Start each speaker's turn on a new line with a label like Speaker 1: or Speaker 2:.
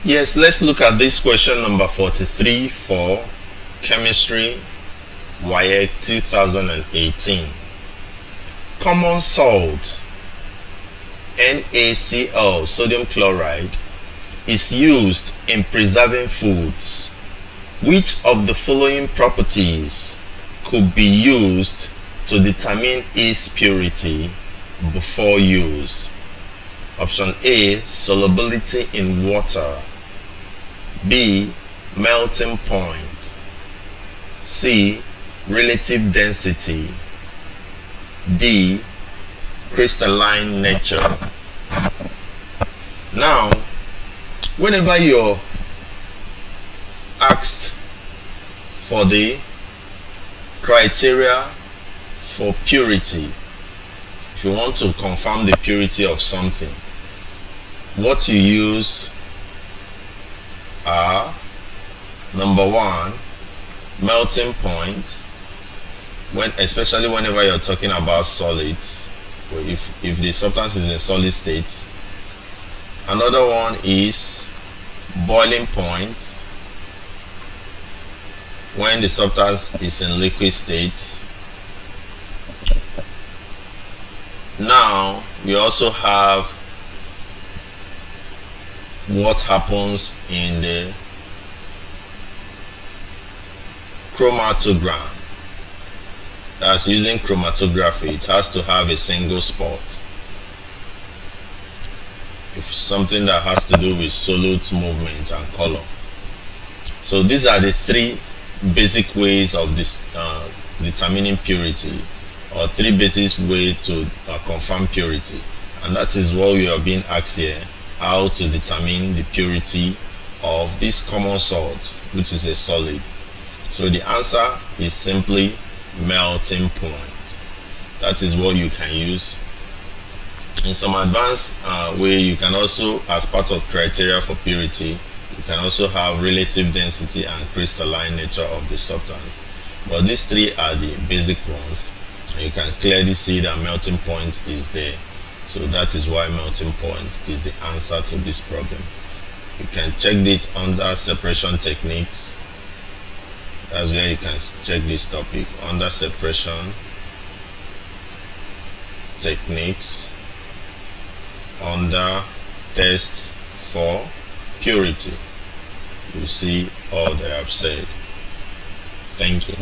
Speaker 1: Yes, let's look at this question number 43 for chemistry WAEC 2018. Common salt NaCl, sodium chloride, is used in preserving foods. Which of the following properties could be used to determine its purity before use? Option A, solubility in water. B, melting point. C, relative density. D, crystalline nature. Now, whenever you're asked for the criteria for purity, if you want to confirm the purity of something, what you use are: number one, melting point, especially whenever you're talking about solids, if the substance is in solid state. Another one is boiling point, when the substance is in liquid state. Now we also have what happens in the chromatogram. That's using chromatography. It has to have a single spot. If something that has to do with solute movement and color. So these are the three basic ways of this determining purity, or three basic ways to confirm purity, and that is what we are being asked here: how to determine the purity of this common salt, which is a solid. So the answer is simply melting point. That is what you can use. In some advanced way, you can also, as part of criteria for purity, you can also have relative density and crystalline nature of the substance. But these three are the basic ones, and you can clearly see that melting point is there. So that is why melting point is the answer to this problem. You can check it under separation techniques. That's where you can check this topic under separation techniques, under test for purity. You see all that I've said. Thank you.